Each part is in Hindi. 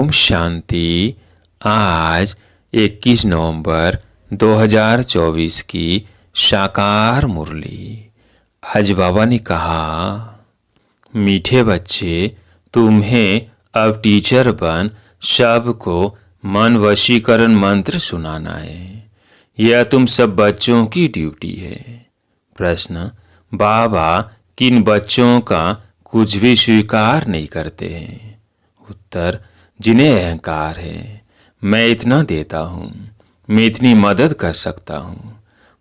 ओम शांति। आज 21 नवंबर 2024 की साकार मुरली। आज बाबा ने कहा, मीठे बच्चे, तुम्हें अब टीचर बन सबको मन वशीकरण मंत्र सुनाना है। यह तुम सब बच्चों की ड्यूटी है। प्रश्न, बाबा किन बच्चों का कुछ भी स्वीकार नहीं करते हैं? उत्तर, जिन्हें अहंकार है। मैं इतना देता हूँ, मैं इतनी मदद कर सकता हूँ।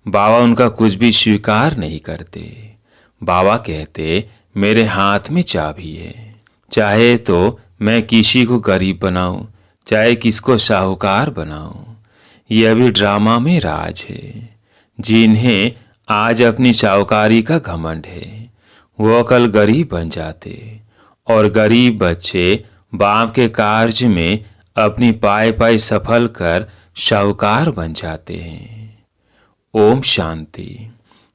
बाबा उनका कुछ भी स्वीकार नहीं करते। बाबा कहते, मेरे हाथ में चाबी है। चाहे तो मैं किसी को गरीब बनाऊं, चाहे किसको साहूकार बनाऊं। यह भी ड्रामा में राज है। जिन्हें आज अपनी साहूकारी का घमंड है, वो कल गरीब बन जाते, और गरीब बच्चे बाप के कार्य में अपनी पाए पाए सफल कर साहूकार बन जाते हैं। ओम शांति।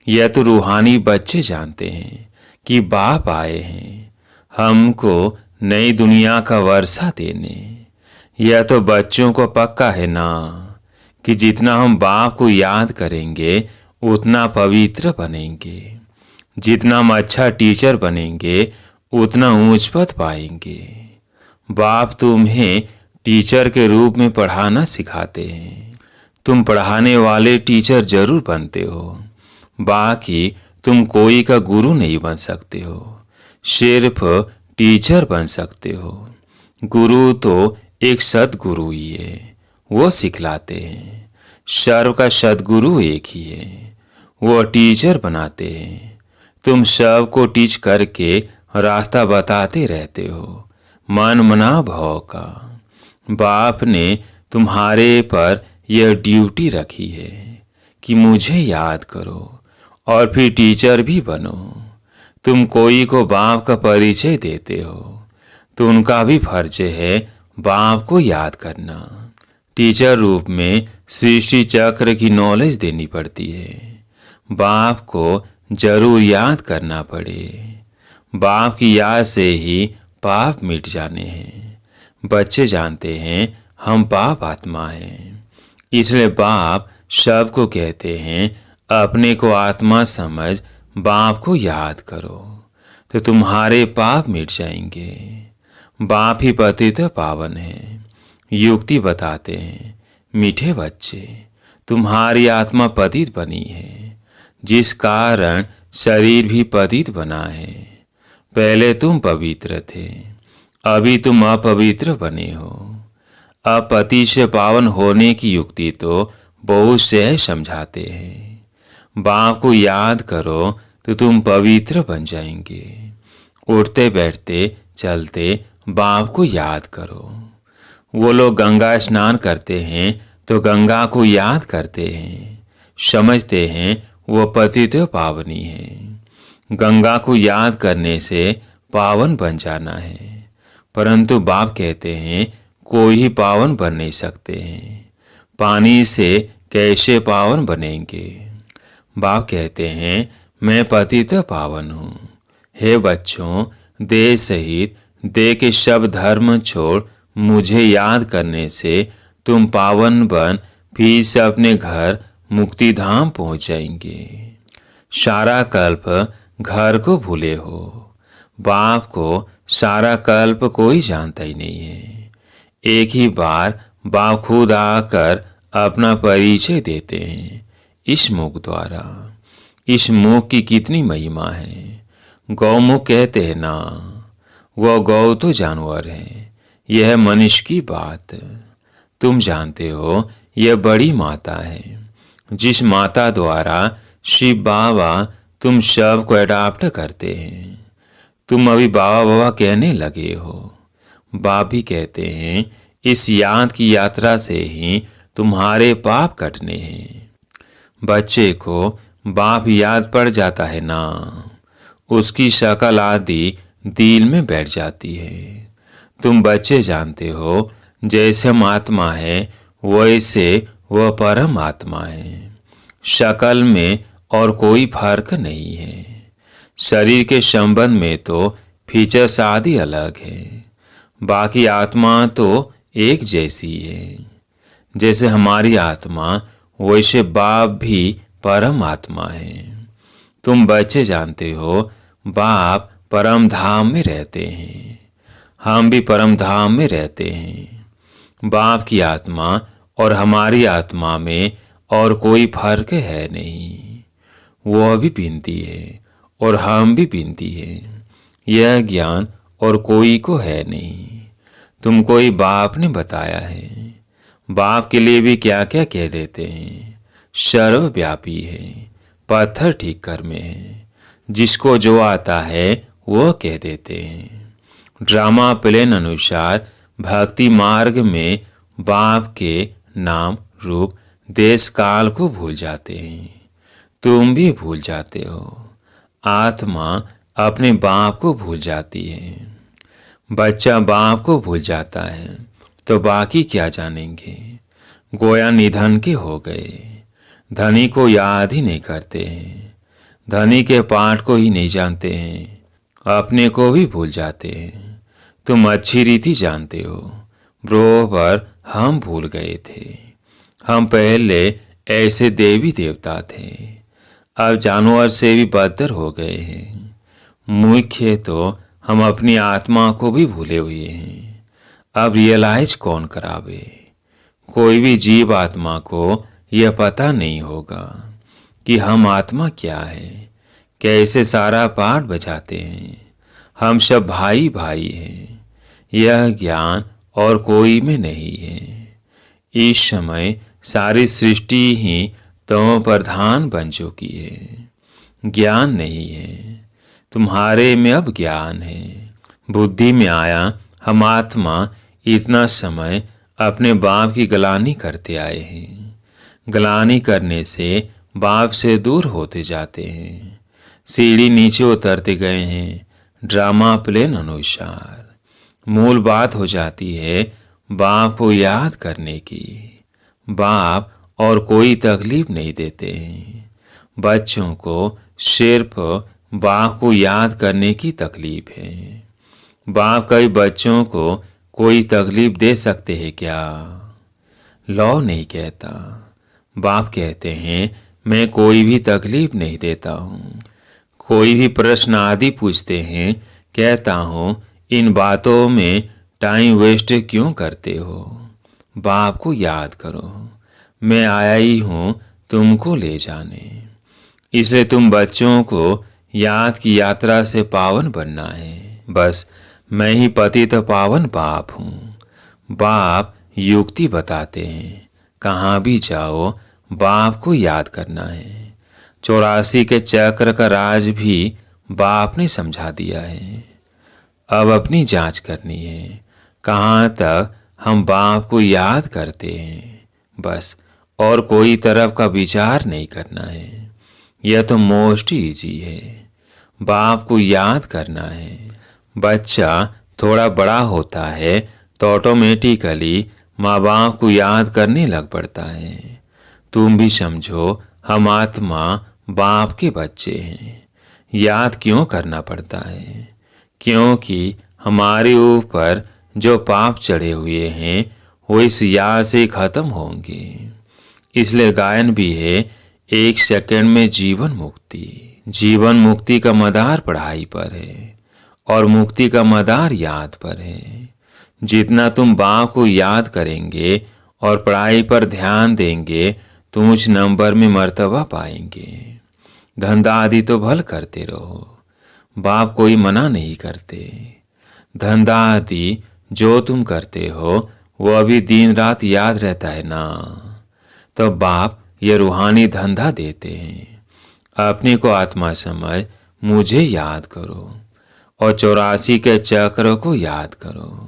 यह तो रूहानी बच्चे जानते हैं कि बाप आए हैं हमको नई दुनिया का वर्षा देने। यह तो बच्चों को पक्का है ना कि जितना हम बाप को याद करेंगे उतना पवित्र बनेंगे। जितना हम अच्छा टीचर बनेंगे उतना ऊंच पद पाएंगे। बाप तुम्हें टीचर के रूप में पढ़ाना सिखाते हैं। तुम पढ़ाने वाले टीचर जरूर बनते हो, बाकी तुम कोई का गुरु नहीं बन सकते हो, सिर्फ टीचर बन सकते हो। गुरु तो एक सदगुरु ही है, वो सिखलाते हैं। सर्व का सदगुरु एक ही है, वो टीचर बनाते हैं। तुम सबको टीच करके रास्ता बताते रहते हो, मन मना भाव का। बाप ने तुम्हारे पर यह ड्यूटी रखी है कि मुझे याद करो और फिर टीचर भी बनो। तुम कोई को बाप का परिचय देते हो तो उनका भी फर्ज है बाप को याद करना। टीचर रूप में सृष्टि चक्र की नॉलेज देनी पड़ती है। बाप को जरूर याद करना पड़े। बाप की याद से ही पाप मिट जाने हैं। बच्चे जानते हैं हम पाप आत्मा हैं, इसलिए बाप सबको कहते हैं अपने को आत्मा समझ बाप को याद करो तो तुम्हारे पाप मिट जाएंगे। बाप ही पतित पावन है। युक्ति बताते हैं, मीठे बच्चे, तुम्हारी आत्मा पतित बनी है, जिस कारण शरीर भी पतित बना है। पहले तुम पवित्र थे, अभी तुम अपवित्र बने हो। अब पति से पावन होने की युक्ति तो बहुत से समझाते हैं। बाप को याद करो तो तुम पवित्र बन जाएंगे। उठते बैठते चलते बाप को याद करो। वो लोग गंगा स्नान करते हैं तो गंगा को याद करते हैं, समझते हैं वो पतित पावनी है। गंगा को याद करने से पावन बन जाना है, परंतु बाप कहते हैं कोई ही पावन बन नहीं सकते हैं। पानी से कैसे पावन बनेंगे? बाप कहते हैं मैं पतित पावन हूँ। हे बच्चों, देह सहित देह के सब धर्म छोड़ मुझे याद करने से तुम पावन बन फिर से अपने घर मुक्ति धाम पहुँच जाएंगे। सारा कल्प घर को भूले हो, बाप को सारा कल्प कोई जानता ही नहीं है। एक ही बार बाप खुद आकर अपना परिचय देते हैं इस मुख द्वारा। इस मुख की कितनी महिमा है। गौमुख कहते हैं ना, वह गौ तो जानवर है, यह मनुष्य की बात। तुम जानते हो यह बड़ी माता है, जिस माता द्वारा शिव बाबा तुम सब को अडॉप्ट करते हैं। तुम अभी बाबा बाबा कहने लगे हो। बाप भी कहते हैं इस याद की यात्रा से ही तुम्हारे पाप कटने हैं। बच्चे को बाप याद पड़ जाता है ना, उसकी शक्ल आदि दिल में बैठ जाती है। तुम बच्चे जानते हो जैसे हम आत्मा है वैसे वह परम आत्मा है। शक्ल में और कोई फर्क नहीं है। शरीर के संबंध में तो फीचर्स आदि अलग है, बाकी आत्मा तो एक जैसी है। जैसे हमारी आत्मा वैसे बाप भी परम आत्मा है। तुम बच्चे जानते हो बाप परम धाम में रहते हैं, हम भी परम धाम में रहते हैं। बाप की आत्मा और हमारी आत्मा में और कोई फर्क है नहीं। वह भी पीती है और हम भी पीती हैं। यह ज्ञान और कोई को है नहीं, तुमको ही बाप ने बताया है। बाप के लिए भी क्या क्या कह देते हैं। सर्वव्यापी है, पत्थर ठीक कर में है, जिसको जो आता है वह कह देते हैं। ड्रामा प्लेन अनुसार भक्ति मार्ग में बाप के नाम रूप देश काल को भूल जाते हैं। तुम भी भूल जाते हो। आत्मा अपने बाप को भूल जाती है। बच्चा बाप को भूल जाता है तो बाकी क्या जानेंगे। गोया निधन के हो गए। धनी को याद ही नहीं करते हैं, धनी के पाठ को ही नहीं जानते हैं, अपने को भी भूल जाते हैं। तुम अच्छी रीति जानते हो, बरोबर हम भूल गए थे। हम पहले ऐसे देवी देवता थे, अब जानवर से भी बदतर हो गए हैं। मुख्य तो हम अपनी आत्मा को भी भूले हुए हैं। अब रियलाइज कौन करावे। कोई भी जीव आत्मा को यह पता नहीं होगा कि हम आत्मा क्या है, कैसे सारा पाठ बजाते हैं। हम सब भाई भाई हैं। यह ज्ञान और कोई में नहीं है। इस समय सारी सृष्टि ही तमो प्रधान बन चुकी है, ज्ञान नहीं है। तुम्हारे में अब ज्ञान है। बुद्धि में आया हम आत्मा इतना समय अपने बाप की गलानी करते आए हैं। गलानी करने से बाप से दूर होते जाते हैं, सीढ़ी नीचे उतरते गए हैं। ड्रामा प्लेन अनुसार मूल बात हो जाती है बाप को याद करने की। बाप और कोई तकलीफ नहीं देते हैं। बच्चों को सिर्फ बाप को याद करने की तकलीफ है। बाप कई बच्चों को कोई तकलीफ दे सकते हैं क्या? लॉ नहीं कहता। बाप कहते हैं मैं कोई भी तकलीफ नहीं देता हूँ। कोई भी प्रश्न आदि पूछते हैं, कहता हूँ इन बातों में टाइम वेस्ट क्यों करते हो। बाप को याद करो, मैं आया ही हूँ तुमको ले जाने। इसलिए तुम बच्चों को याद की यात्रा से पावन बनना है। बस मैं ही पतित पावन बाप हूँ। बाप युक्ति बताते हैं, कहाँ भी जाओ बाप को याद करना है। 84 के चक्र का राज भी बाप ने समझा दिया है। अब अपनी जांच करनी है, कहाँ तक हम बाप को याद करते हैं। बस और कोई तरफ का विचार नहीं करना है। यह तो मोस्ट इजी है, बाप को याद करना है। बच्चा थोड़ा बड़ा होता है तो ऑटोमेटिकली माँ बाप को याद करने लग पड़ता है। तुम भी समझो हम आत्मा बाप के बच्चे हैं। याद क्यों करना पड़ता है? क्योंकि हमारे ऊपर जो पाप चढ़े हुए हैं वो इस याद से खत्म होंगे। इसलिए गायन भी है, 1 सेकंड में जीवन मुक्ति। जीवन मुक्ति का मदार पढ़ाई पर है और मुक्ति का मदार याद पर है। जितना तुम बाप को याद करेंगे और पढ़ाई पर ध्यान देंगे तो उच्च नंबर में मर्तबा पाएंगे। धंधा आदि तो भल करते रहो, बाप कोई मना नहीं करते। धंधा आदि जो तुम करते हो वो अभी दिन रात याद रहता है ना, तो बाप ये रूहानी धंधा देते हैं। अपने को आत्मा समझ मुझे याद करो और 84 के चक्र को याद करो।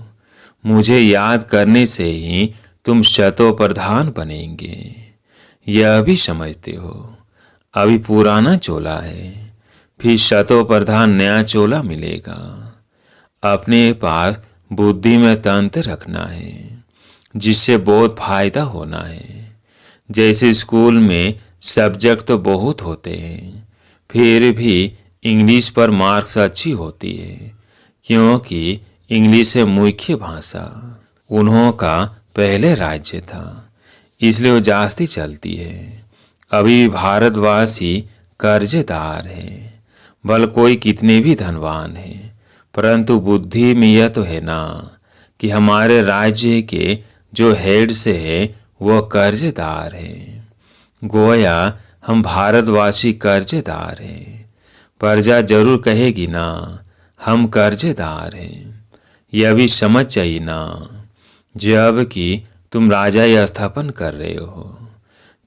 मुझे याद करने से ही तुम शतो प्रधान बनेंगे। यह भी समझते हो अभी पुराना चोला है, फिर शतो प्रधान नया चोला मिलेगा। अपने पास बुद्धि में तंत्र रखना है जिससे बहुत फायदा होना है। जैसे स्कूल में सब्जेक्ट तो बहुत होते हैं, फिर भी इंग्लिश पर मार्क्स अच्छी होती है क्योंकि इंग्लिश है मुख्य भाषा। उन्हों का पहले राज्य था, इसलिए वो जास्ती चलती है। अभी भारतवासी कर्जदार है, भले कोई कितने भी धनवान है, परंतु बुद्धि में यह तो है ना कि हमारे राज्य के जो हेड से है वह कर्जदार है। गोया हम भारतवासी कर्जदार हैं। प्रजा जरूर कहेगी ना हम कर्जदार हैं। यह भी समझ चाहिए ना, जब कि तुम राजा स्थापन कर रहे हो।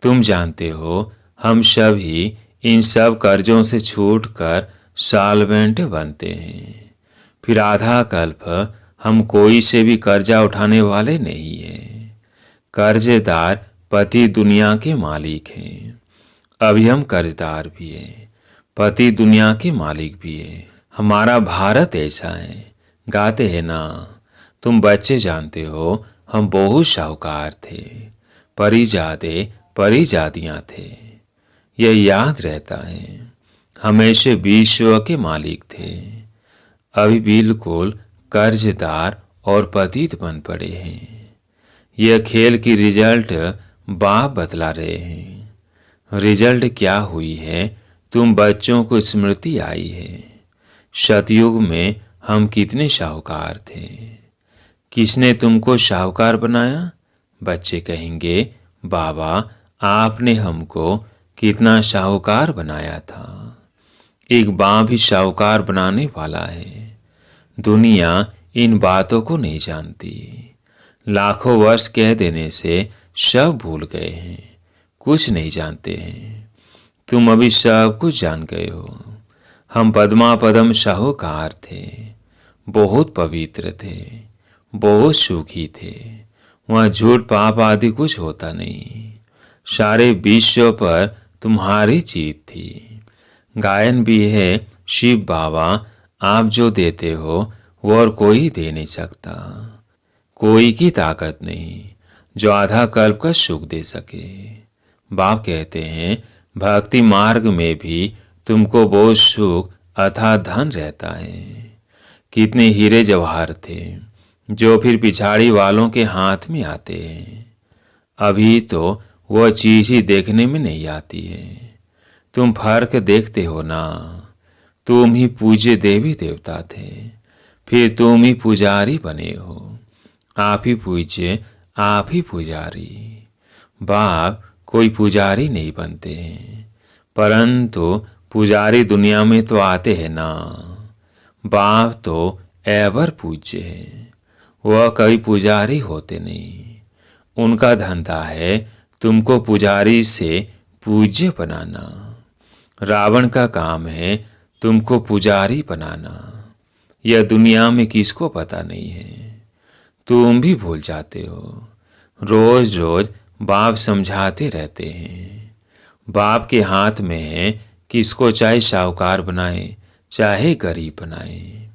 तुम जानते हो हम सभी इन सब कर्जों से छूटकर सॉल्वेंट बनते हैं। फिर आधा कल्प हम कोई से भी कर्जा उठाने वाले नहीं हैं। कर्जदार पति दुनिया के मालिक हैं। अभी हम कर्जदार भी हैं, पति दुनिया के मालिक भी हैं। हमारा भारत ऐसा है, गाते हैं ना, तुम बच्चे जानते हो हम बहुत शाहूकार थे, परिजादे परिजादियाँ थे। यह याद रहता है, हमेशा विश्व के मालिक थे। अभी बिल्कुल कर्जदार और पतित बन पड़े हैं। यह खेल की रिजल्ट बाप बतला रहे हैं। रिजल्ट क्या हुई है, तुम बच्चों को स्मृति आई है। सतयुग में हम कितने शाहूकार थे। किसने तुमको शाहूकार बनाया? बच्चे कहेंगे, बाबा आपने हमको कितना शाहूकार बनाया था। एक बाप भी शाहूकार बनाने वाला है। दुनिया इन बातों को नहीं जानती। लाखों वर्ष कह देने से सब भूल गए हैं, कुछ नहीं जानते हैं। तुम अभी सब कुछ जान गए हो। हम पद्मापदम शाहूकार थे, बहुत पवित्र थे, बहुत सुखी थे। वहाँ झूठ पाप आदि कुछ होता नहीं। सारे विश्व पर तुम्हारी जीत थी। गायन भी है, शिव बाबा आप जो देते हो वो और कोई दे नहीं सकता। कोई की ताकत नहीं जो आधा कल्प का सुख दे सके। बाप कहते हैं भक्ति मार्ग में भी तुमको बहुत सुख अथाह धन रहता है। कितने हीरे जवाहर थे जो फिर पिछाड़ी वालों के हाथ में आते हैं। अभी तो वह चीज ही देखने में नहीं आती है। तुम फर्क देखते हो ना। तुम ही पूज्य देवी देवता थे, फिर तुम ही पुजारी बने हो। आप ही पूज्य, आप ही पुजारी। बाप कोई पुजारी नहीं बनते हैं, परंतु पुजारी दुनिया में तो आते हैं ना। बाप तो एवर पूज्य है, वह कभी पुजारी होते नहीं। उनका धंधा है तुमको पुजारी से पूज्य बनाना। रावण का काम है तुमको पुजारी बनाना। यह दुनिया में किसको पता नहीं है। तुम भी भूल जाते हो। रोज रोज बाप समझाते रहते हैं। बाप के हाथ में है किसको चाहे शाहूकार बनाए चाहे गरीब बनाए।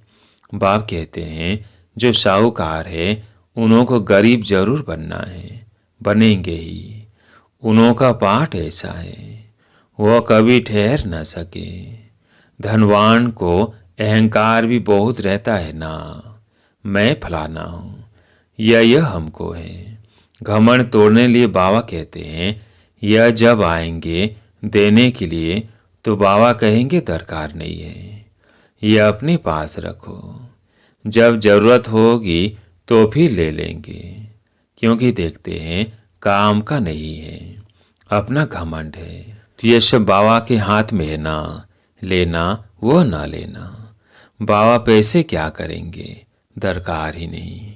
बाप कहते हैं जो शाहूकार है उन्हों को गरीब जरूर बनना है, बनेंगे ही। उन्हों का पाठ ऐसा है, वह कभी ठहर न सके। धनवान को अहंकार भी बहुत रहता है ना, मैं फलाना हूँ, यह हमको है। घमंड तोड़ने लिए बाबा कहते हैं यह जब आएंगे देने के लिए तो बाबा कहेंगे दरकार नहीं है, यह अपने पास रखो। जब जरूरत होगी तो फिर ले लेंगे, क्योंकि देखते हैं काम का नहीं है, अपना घमंड है। तो यह सब बाबा के हाथ में है ना, लेना वो ना लेना। बाबा पैसे क्या करेंगे, दरकार ही नहीं।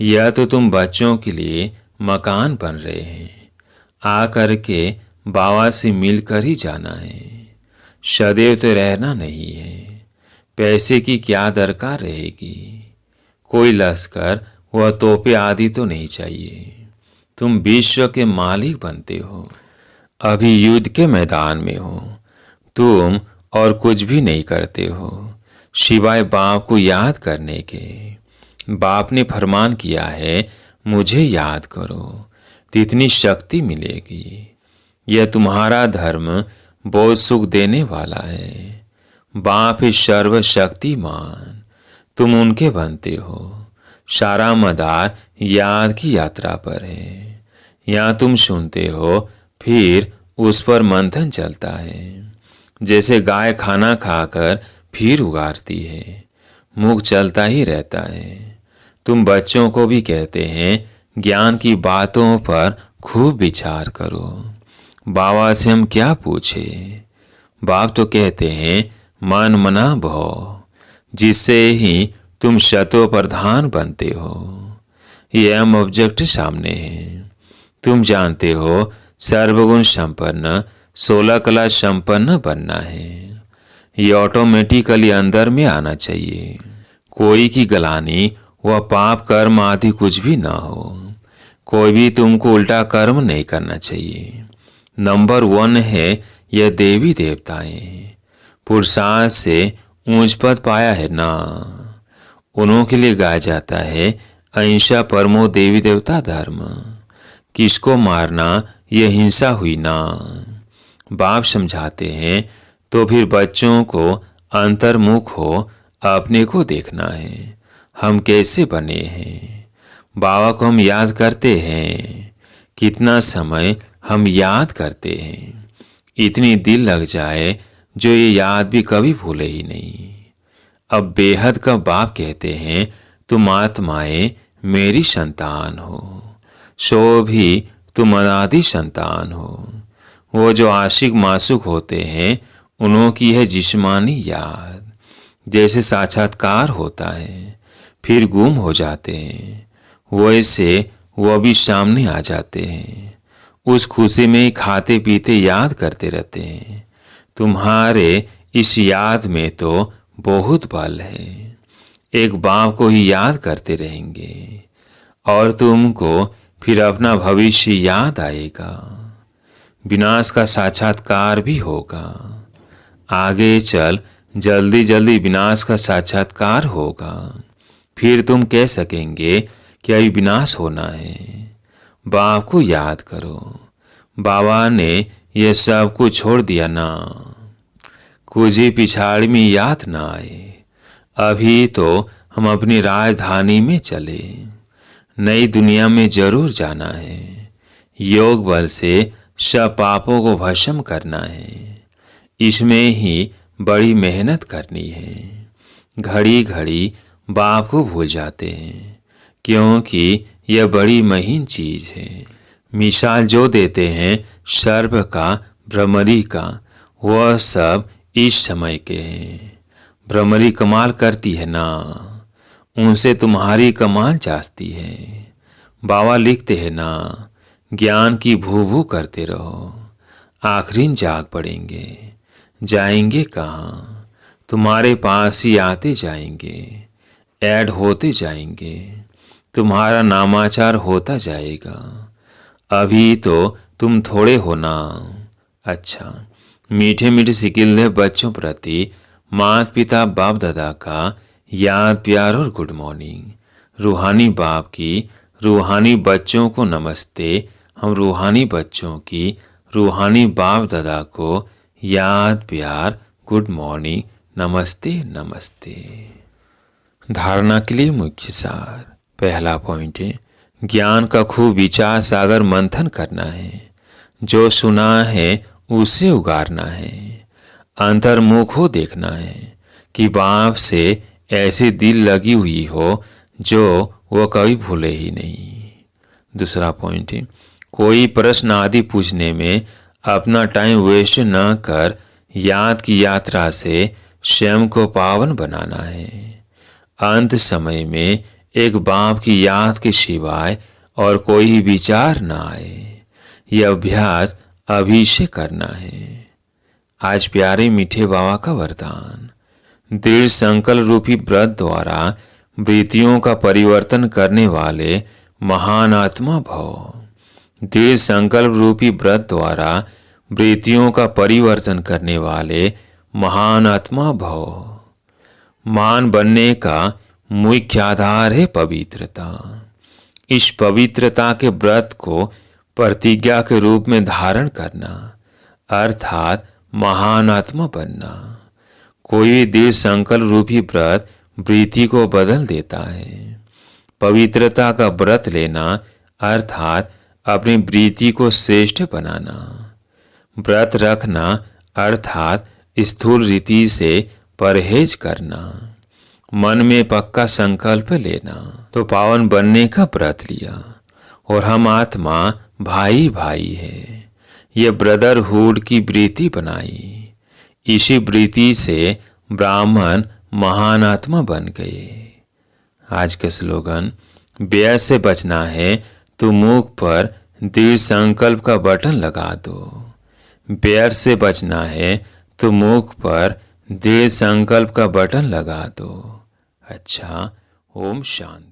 यह तो तुम बच्चों के लिए मकान बन रहे हैं, आ करके बाबा से मिलकर ही जाना है। सदैव तो रहना नहीं है। पैसे की क्या दरकार रहेगी। कोई लश्कर व तोपे आदि तो नहीं चाहिए। तुम विश्व के मालिक बनते हो, अभी युद्ध के मैदान में हो। तुम और कुछ भी नहीं करते हो सिवाय बाप को याद करने के। बाप ने फरमान किया है मुझे याद करो तो इतनी शक्ति मिलेगी। यह तुम्हारा धर्म बहुत सुख देने वाला है। बाप है सर्वशक्तिमान, तुम उनके बनते हो। सारा मदार याद की यात्रा पर है। यहाँ तुम सुनते हो, फिर उस पर मंथन चलता है। जैसे गाय खाना खाकर फिर उगारती है, मुख चलता ही रहता है। तुम बच्चों को भी कहते हैं ज्ञान की बातों पर खूब विचार करो। बाबा से हम क्या पूछे? बाप तो कहते हैं मन मना भव, जिससे ही तुम शतो प्रधान बनते हो। यह हम ऑब्जेक्ट सामने है। तुम जानते हो सर्वगुण संपन्न 16 कला संपन्न बनना है। ये ऑटोमेटिकली अंदर में आना चाहिए। कोई की गलानी व पाप कर्म आदि कुछ भी ना हो। कोई भी तुमको उल्टा कर्म नहीं करना चाहिए। नंबर 1 है यह देवी देवताएं। पुरुषार्थ से ऊंच पद पाया है ना, उन्हों के लिए गाया जाता है अहिंसा परमो देवी देवता धर्म। किसको मारना यह हिंसा हुई ना। बाप समझाते हैं तो फिर बच्चों को अंतर्मुख हो अपने को देखना है। हम कैसे बने हैं? बाबा को हम याद करते हैं। कितना समय हम याद करते हैं। इतनी दिल लग जाए जो ये याद भी कभी भूले ही नहीं। अब बेहद का बाप कहते हैं तुम आत्माएं मेरी संतान हो, सो भी तुम अनादि संतान हो। वो जो आशिक मासूक होते हैं उन्हों की है जिस्मानी याद। जैसे साक्षात्कार होता है फिर गुम हो जाते हैं, वैसे वो भी सामने आ जाते हैं। उस खुशी में ही खाते पीते याद करते रहते हैं। तुम्हारे इस याद में तो बहुत बल है। एक बाप को ही याद करते रहेंगे और तुमको फिर अपना भविष्य याद आएगा। विनाश का साक्षात्कार भी होगा। आगे चल जल्दी जल्दी विनाश का साक्षात्कार होगा। फिर तुम कह सकेंगे कि अभी विनाश होना है। बाप को याद करो। बाबा ने यह सब कुछ छोड़ दिया ना, कुछ ही पिछाड़ी में याद ना आए। अभी तो हम अपनी राजधानी में चले। नई दुनिया में जरूर जाना है। योग बल से सब पापों को भस्म करना है। इसमें ही बड़ी मेहनत करनी है। घड़ी घड़ी बाप को भूल जाते हैं क्योंकि यह बड़ी महीन चीज है। मिसाल जो देते हैं सर्प का, भ्रमरी का, वह सब इस समय के हैं। भ्रमरी कमाल करती है ना, उनसे तुम्हारी कमाल जाती है। बाबा लिखते हैं ना, ज्ञान की भू भू करते रहो, आखिरी जाग पड़ेंगे। जाएंगे कहाँ? तुम्हारे पास ही आते जाएंगे, ऐड होते जाएंगे। तुम्हारा नामाचार होता जाएगा। अभी तो तुम थोड़े हो ना। अच्छा, मीठे मीठे सिकिल्ले बच्चों प्रति माता पिता बाप दादा का याद प्यार और गुड मॉर्निंग। रूहानी बाप की रूहानी बच्चों को नमस्ते। हम रूहानी बच्चों की रूहानी बाप दादा को याद प्यार गुड मॉर्निंग, नमस्ते नमस्ते। धारणा के लिए मुख्य सार। पहला पॉइंट है ज्ञान का खूब विचार सागर मंथन करना है। जो सुना है उसे उगारना है। अंतर्मुख हो देखना है कि बाप से ऐसी दिल लगी हुई हो जो वह कभी भूले ही नहीं। दूसरा पॉइंट है कोई प्रश्न आदि पूछने में अपना टाइम वेस्ट न कर याद की यात्रा से स्वयं को पावन बनाना है। अंत समय में एक बाप की याद के सिवाय और कोई विचार न आए। यह अभ्यास अभी से करना है। आज प्यारे मीठे बाबा का वरदान। दृढ़ संकल्प रूपी व्रत द्वारा वृत्तियों का परिवर्तन करने वाले महान आत्मा भव। दृढ़ संकल्प रूपी व्रत द्वारा वृत्तियों का परिवर्तन करने वाले महान आत्मा भव। मान बनने का मुख्य आधार है पवित्रता। इस पवित्रता के व्रत को प्रतिज्ञा के रूप में धारण करना अर्थात महान आत्मा बनना। कोई दृढ़ संकल्प रूपी व्रत वृत्ति को बदल देता है। पवित्रता का व्रत लेना अर्थात अपनी वृत्ति को श्रेष्ठ बनाना। व्रत रखना अर्थात स्थूल रीति से परहेज करना। मन में पक्का संकल्प लेना। तो पावन बनने का व्रत लिया और हम आत्मा भाई भाई है, ये ब्रदरहुड की वृत्ति बनाई। इसी वृत्ति से ब्राह्मण महान आत्मा बन गए। आज का स्लोगन, व्यय से बचना है तो मुख पर दृढ़ संकल्प का बटन लगा दो। व्यय से बचना है तो मुख पर दृढ़ संकल्प का बटन लगा दो। अच्छा, ओम शांति।